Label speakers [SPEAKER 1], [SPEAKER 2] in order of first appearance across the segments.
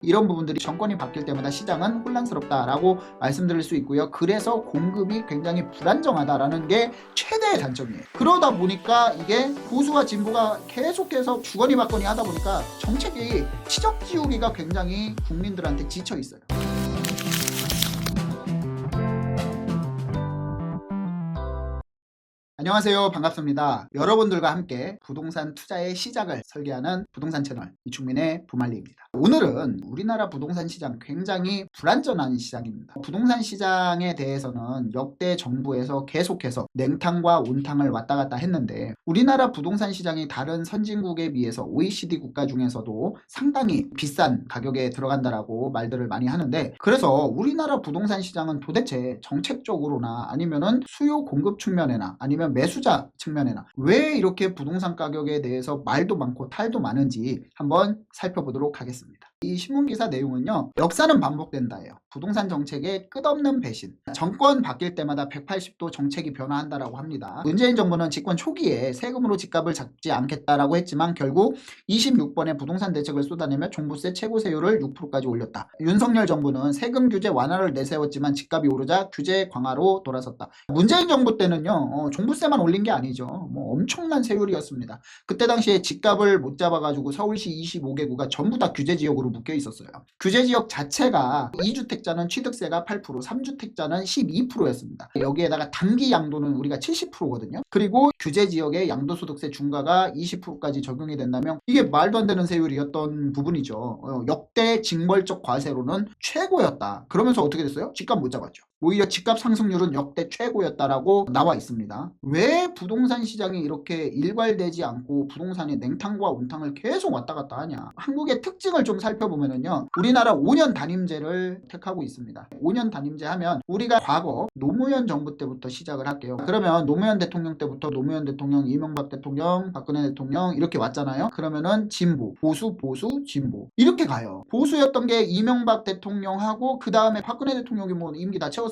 [SPEAKER 1] 이런 부분들이 정권이 바뀔 때마다 시장은 혼란스럽다라고 말씀드릴 수 있고요. 그래서 공급이 굉장히 불안정하다라는 게 최대의 단점이에요. 그러다 보니까 이게 보수와 진보가 계속해서 주거니 받거니 하다 보니까 정책이 치적지우기가 굉장히 국민들한테 지쳐 있어요. 안녕하세요. 반갑습니다. 여러분들과 함께 부동산 투자의 시작을 설계하는 부동산 채널 이충민의 부말리입니다. 오늘은 우리나라 부동산 시장 굉장히 불안전한 시장입니다. 부동산 시장에 대해서는 역대 정부에서 계속해서 냉탕과 온탕을 왔다 갔다 했는데 우리나라 부동산 시장이 다른 선진국에 비해서 OECD 국가 중에서도 상당히 비싼 가격에 들어간다라고 말들을 많이 하는데, 그래서 우리나라 부동산 시장은 도대체 정책적으로나 아니면은 수요 공급 측면에나 아니면 매수자 측면에나 왜 이렇게 부동산 가격에 대해서 말도 많고 탈도 많은지 한번 살펴보도록 하겠습니다. 이 신문기사 내용은요, 역사는 반복된다예요. 부동산 정책의 끝없는 배신. 정권 바뀔 때마다 180도 정책이 변화한다라고 합니다. 문재인 정부는 집권 초기에 세금으로 집값을 잡지 않겠다라고 했지만 결국 26번의 부동산 대책을 쏟아내며 종부세 최고세율을 6%까지 올렸다. 윤석열 정부는 세금 규제 완화를 내세웠지만 집값이 오르자 규제 강화로 돌아섰다. 문재인 정부 때는요, 종부세만 올린 게 아니죠. 뭐 엄청난 세율이었습니다. 그때 당시에 집값을 못 잡아가지고 서울시 25개구가 전부 다 규제 지역으로 묶여 있었어요. 규제 지역 자체가 2주택자는 취득세가 8%, 3주택자는 12%였습니다. 여기에다가 단기 양도는 우리가 70%거든요. 그리고 규제 지역의 양도소득세 중과가 20%까지 적용이 된다면 이게 말도 안 되는 세율이었던 부분이죠. 역대 징벌적 과세로는 최고였다. 그러면서 어떻게 됐어요? 집값 못 잡았죠. 오히려 집값 상승률은 역대 최고였다라고 나와 있습니다. 왜 부동산 시장이 이렇게 일괄되지 않고 부동산이 냉탕과 온탕을 계속 왔다 갔다 하냐? 한국의 특징을 좀 살펴보면요, 우리나라 5년 단임제를 택하고 있습니다. 5년 단임제 하면 우리가 과거 노무현 정부 때부터 시작을 할게요. 그러면 노무현 대통령 때부터 노무현 대통령, 이명박 대통령, 박근혜 대통령 이렇게 왔잖아요. 그러면은 진보, 보수, 진보 이렇게 가요. 보수였던 게 이명박 대통령하고 그 다음에 박근혜 대통령이 뭐 임기 다 채웠습니까?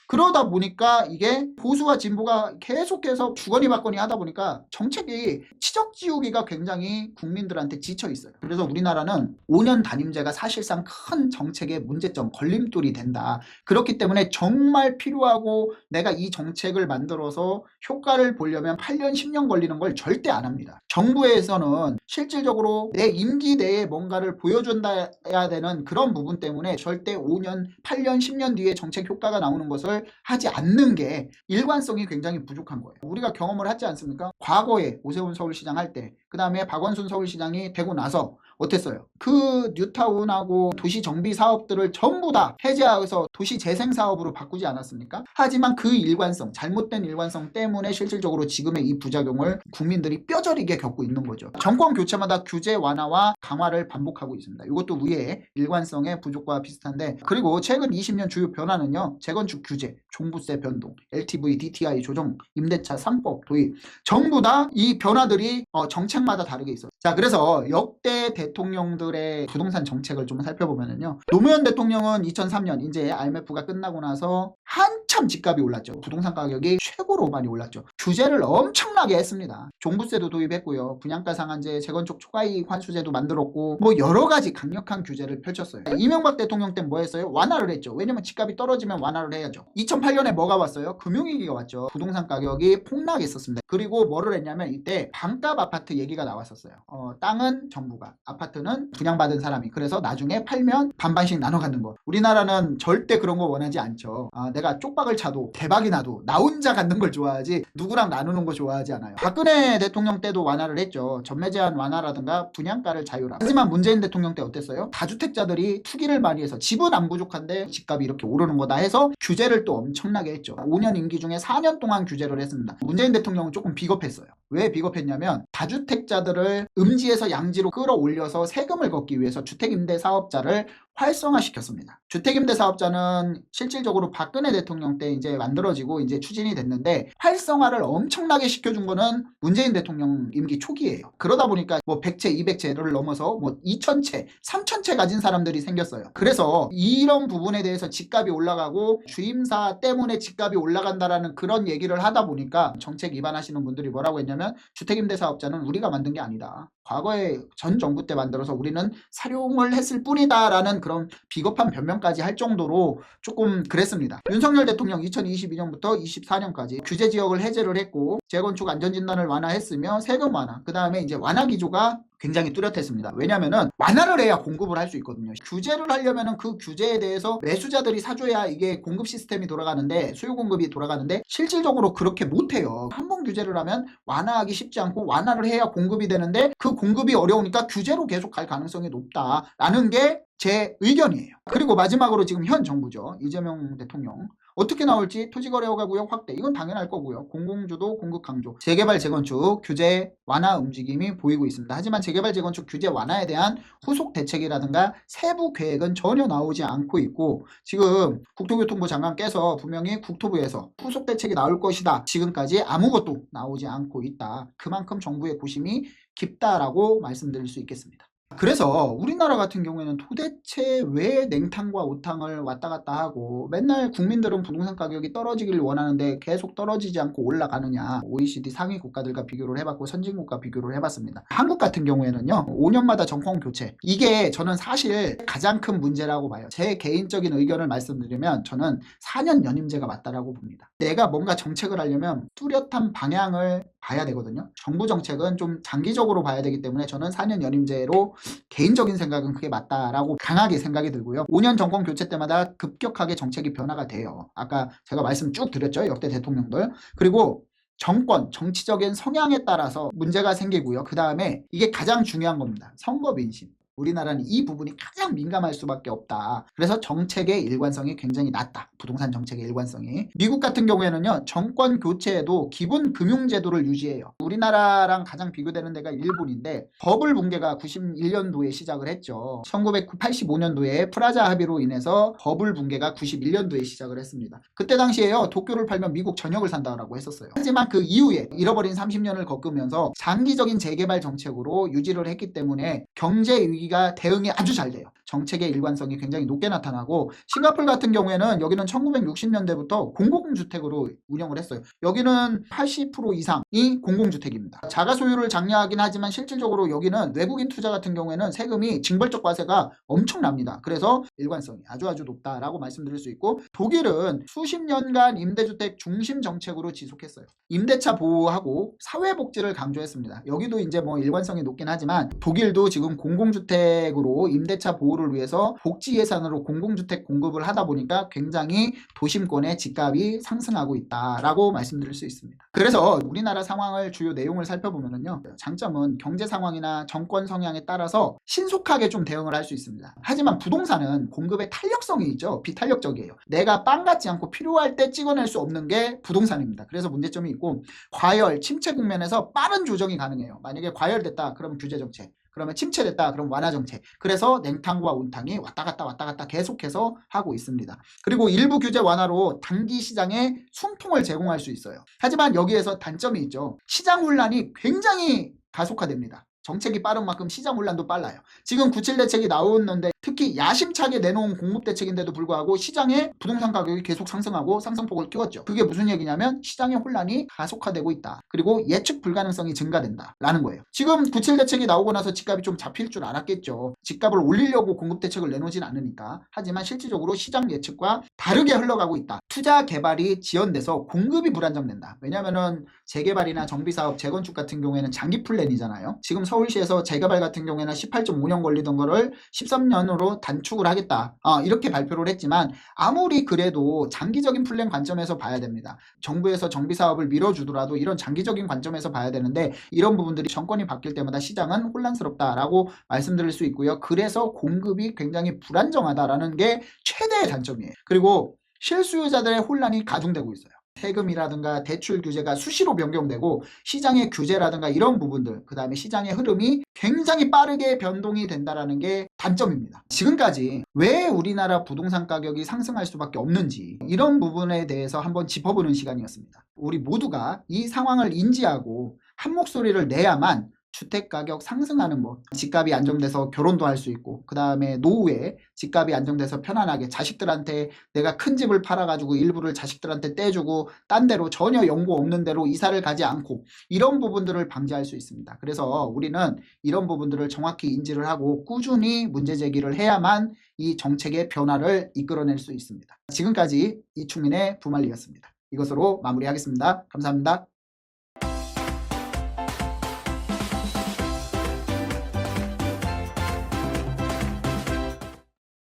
[SPEAKER 1] 그러다 보니까 이게 보수와 진보가 계속해서 주거니 받거니 하다 보니까 정책이 치적지우기가 굉장히 국민들한테 지쳐 있어요. 그래서 우리나라는 5년 단임제가 사실상 큰 정책의 문제점, 걸림돌이 된다. 그렇기 때문에 정말 필요하고 내가 이 정책을 만들어서 효과를 보려면 8년, 10년 걸리는 걸 절대 안 합니다. 정부에서는 실질적으로 내 임기 내에 뭔가를 보여준다야 되는 그런 부분 때문에 절대 5년, 8년, 10년 뒤에 정책 효과가 나오는 것을 하지 않는 게 일관성이 굉장히 부족한 거예요. 우리가 경험을 하지 않습니까? 과거에 오세훈 서울시장 할 때, 그 다음에 박원순 서울시장이 되고 나서 어땠어요? 그 뉴타운하고 도시 정비 사업들을 전부 다 해제해서 도시 재생 사업으로 바꾸지 않았습니까? 하지만 그 일관성, 잘못된 일관성 때문에 실질적으로 지금의 이 부작용을 국민들이 뼈저리게 겪고 있는 거죠. 정권 교체마다 규제 완화와 강화를 반복하고 있습니다. 이것도 위에 일관성의 부족과 비슷한데, 그리고 최근 20년 주요 변화는요, 재건축 규제, 종부세 변동, LTV, DTI 조정, 임대차 3법 도입, 전부 다 이 변화들이 정책마다 다르게 있어요. 자, 그래서 역대 대통령들의 부동산 정책을 좀 살펴보면요, 노무현 대통령은 2003년 이제 IMF가 끝나고 나서 한참 집값이 올랐죠. 부동산 가격이 최고로 많이 올랐죠. 규제를 엄청나게 했습니다. 종부세도 도입했고요, 분양가 상한제, 재건축 초과이익 환수제도 만들었고, 뭐 여러 가지 강력한 규제를 펼쳤어요. 이명박 대통령 때 뭐 했어요? 완화를 했죠. 왜냐면 집값이 떨어지면 완화를 해야죠. 2008년에 뭐가 왔어요? 금융위기가 왔죠. 부동산 가격이 폭락했었습니다. 그리고 뭐를 했냐면 이때 반값 아파트 얘기가 나왔었어요. 땅은 정부가, 아파트는 분양받은 사람이, 그래서 나중에 팔면 반반씩 나눠 갖는 거. 우리나라는 절대 그런 거 원하지 않죠. 내가 쪽박을 차도 대박이 나도 나 혼자 갖는 걸 좋아하지 누구랑 나누는 거 좋아하지 않아요. 박근혜 대통령 때도 완화를 했죠. 전매 제한 완화라든가 분양가를 자유화. 하지만 문재인 대통령 때 어땠어요? 다주택자들이 투기를 많이 해서 집은 안 부족한데 집값이 이렇게 오르는 거다 해서 규제를 또 엄청나게 했죠. 5년 임기 중에 4년 동안 규제를 했습니다. 문재인 대통령은 조금 비겁했어요. 왜 비겁했냐면 다주택자들을 음지에서 양지로 끌어올려서 세금을 걷기 위해서 주택임대 사업자를 활성화시켰습니다. 주택임대사업자는 실질적으로 박근혜 대통령 때 이제 만들어지고 이제 추진이 됐는데 활성화를 엄청나게 시켜준 거는 문재인 대통령 임기 초기예요. 그러다 보니까 뭐 100채, 200채를 넘어서 뭐 2000채, 3000채 가진 사람들이 생겼어요. 그래서 이런 부분에 대해서 집값이 올라가고 주임사 때문에 집값이 올라간다라는 그런 얘기를 하다 보니까 정책 위반하시는 분들이 뭐라고 했냐면 주택임대사업자는 우리가 만든 게 아니다. 과거에 전 정부 때 만들어서 우리는 사용을 했을 뿐이다 라는 그런 비겁한 변명까지 할 정도로 조금 그랬습니다. 윤석열 대통령 2022년부터 24년까지 규제지역을 해제를 했고 재건축 안전진단을 완화했으며 세금 완화, 그 다음에 이제 완화 기조가 굉장히 뚜렷했습니다. 왜냐면은 완화를 해야 공급을 할 수 있거든요. 규제를 하려면은 그 규제에 대해서 매수자들이 사줘야 이게 공급 시스템이 돌아가는데, 수요 공급이 돌아가는데 실질적으로 그렇게 못해요. 한 번 규제를 하면 완화하기 쉽지 않고 완화를 해야 공급이 되는데 그 공급이 어려우니까 규제로 계속 갈 가능성이 높다라는 게 제 의견이에요. 그리고 마지막으로 지금 현 정부죠. 이재명 대통령. 어떻게 나올지 토지거래허가 구역 확대, 이건 당연할 거고요. 공공주도, 공급 강조, 재개발 재건축 규제 완화 움직임이 보이고 있습니다. 하지만 재개발 재건축 규제 완화에 대한 후속 대책이라든가 세부 계획은 전혀 나오지 않고 있고, 지금 국토교통부 장관께서 분명히 국토부에서 후속 대책이 나올 것이다, 지금까지 아무것도 나오지 않고 있다. 그만큼 정부의 고심이 깊다라고 말씀드릴 수 있겠습니다. 그래서 우리나라 같은 경우에는 도대체 왜 냉탕과 오탕을 왔다 갔다 하고 맨날 국민들은 부동산 가격이 떨어지기를 원하는데 계속 떨어지지 않고 올라가느냐. OECD 상위 국가들과 비교를 해봤고 선진국과 비교를 해봤습니다. 한국 같은 경우에는요, 5년마다 정권 교체, 이게 저는 사실 가장 큰 문제라고 봐요. 제 개인적인 의견을 말씀드리면 저는 4년 연임제가 맞다라고 봅니다. 내가 뭔가 정책을 하려면 뚜렷한 방향을 봐야 되거든요. 정부 정책은 좀 장기적으로 봐야 되기 때문에 저는 4년 연임제로 개인적인 생각은 그게 맞다라고 강하게 생각이 들고요. 5년 정권 교체 때마다 급격하게 정책이 변화가 돼요. 아까 제가 말씀 쭉 드렸죠. 역대 대통령들. 그리고 정권, 정치적인 성향에 따라서 문제가 생기고요. 그 다음에 이게 가장 중요한 겁니다. 선거 민심. 우리나라는 이 부분이 가장 민감할 수밖에 없다. 그래서 정책의 일관성이 굉장히 낮다. 부동산 정책의 일관성이. 미국 같은 경우에는요, 정권 교체에도 기본 금융제도를 유지해요. 우리나라랑 가장 비교되는 데가 일본인데 버블 붕괴가 91년도에 시작을 했죠. 1985년도에 프라자 합의로 인해서 버블 붕괴가 91년도에 시작을 했습니다. 그때 당시에요, 도쿄를 팔면 미국 전역을 산다고 했었어요. 하지만 그 이후에 잃어버린 30년을 겪으면서 장기적인 재개발 정책으로 유지를 했기 때문에 경제 위기 가 대응이 아주 잘 돼요. 정책의 일관성이 굉장히 높게 나타나고, 싱가포르 같은 경우에는 여기는 1960년대부터 공공주택으로 운영을 했어요. 여기는 80% 이상이 공공주택입니다. 자가 소유를 장려하긴 하지만 실질적으로 여기는 외국인 투자 같은 경우에는 세금이 징벌적 과세가 엄청납니다. 그래서 일관성이 아주 높다라고 말씀드릴 수 있고, 독일은 수십 년간 임대주택 중심 정책으로 지속했어요. 임대차 보호하고 사회복지를 강조했습니다. 여기도 이제 뭐 일관성이 높긴 하지만 독일도 지금 공공주택으로 임대차 보호를 위해서 복지 예산으로 공공주택 공급을 하다 보니까 굉장히 도심권의 집값이 상승하고 있다라고 말씀드릴 수 있습니다. 그래서 우리나라 상황을 주요 내용을 살펴보면요, 장점은 경제 상황이나 정권 성향에 따라서 신속하게 좀 대응을 할 수 있습니다. 하지만 부동산은 공급의 탄력성이 있죠. 비탄력적이에요. 내가 빵 같지 않고 필요할 때 찍어낼 수 없는 게 부동산입니다. 그래서 문제점이 있고, 과열, 침체 국면에서 빠른 조정이 가능해요. 만약에 과열됐다 그러면 규제 정책, 그러면 침체됐다 그럼 완화 정책. 그래서 냉탕과 온탕이 왔다 갔다 계속해서 하고 있습니다. 그리고 일부 규제 완화로 단기 시장에 숨통을 제공할 수 있어요. 하지만 여기에서 단점이 있죠. 시장 혼란이 굉장히 가속화됩니다. 정책이 빠른 만큼 시장 혼란도 빨라요. 지금 97 대책이 나오는데 특히 야심차게 내놓은 공급 대책인데도 불구하고 시장에 부동산 가격이 계속 상승하고 상승폭을 띄웠죠. 그게 무슨 얘기냐면 시장의 혼란이 가속화되고 있다. 그리고 예측 불가능성이 증가된다라는 거예요. 지금 97 대책이 나오고 나서 집값이 좀 잡힐 줄 알았겠죠. 집값을 올리려고 공급 대책을 내놓진 않으니까. 하지만 실질적으로 시장 예측과 다르게 흘러가고 있다. 투자 개발이 지연돼서 공급이 불안정된다. 왜냐면은 재개발이나 정비사업, 재건축 같은 경우에는 장기 플랜이잖아요. 지금 서울시에서 재개발 같은 경우에는 18.5년 걸리던 거를 13년으로 단축을 하겠다, 이렇게 발표를 했지만 아무리 그래도 장기적인 플랜 관점에서 봐야 됩니다. 정부에서 정비사업을 밀어주더라도 이런 장기적인 관점에서 봐야 되는데 이런 부분들이 정권이 바뀔 때마다 시장은 혼란스럽다라고 말씀드릴 수 있고요. 그래서 공급이 굉장히 불안정하다라는 게 최대의 단점이에요. 그리고 실수요자들의 혼란이 가중되고 있어요. 세금이라든가 대출 규제가 수시로 변경되고 시장의 규제라든가 이런 부분들, 그 다음에 시장의 흐름이 굉장히 빠르게 변동이 된다는 게 단점입니다. 지금까지 왜 우리나라 부동산 가격이 상승할 수밖에 없는지 이런 부분에 대해서 한번 짚어보는 시간이었습니다. 우리 모두가 이 상황을 인지하고 한 목소리를 내야만 주택가격 상승하는 법, 집값이 안정돼서 결혼도 할 수 있고, 그 다음에 노후에 집값이 안정돼서 편안하게 자식들한테 내가 큰 집을 팔아가지고 일부를 자식들한테 떼주고 딴 데로 전혀 연고 없는 데로 이사를 가지 않고 이런 부분들을 방지할 수 있습니다. 그래서 우리는 이런 부분들을 정확히 인지를 하고 꾸준히 문제 제기를 해야만 이 정책의 변화를 이끌어낼 수 있습니다. 지금까지 이충민의 부말리였습니다. 이것으로 마무리하겠습니다. 감사합니다.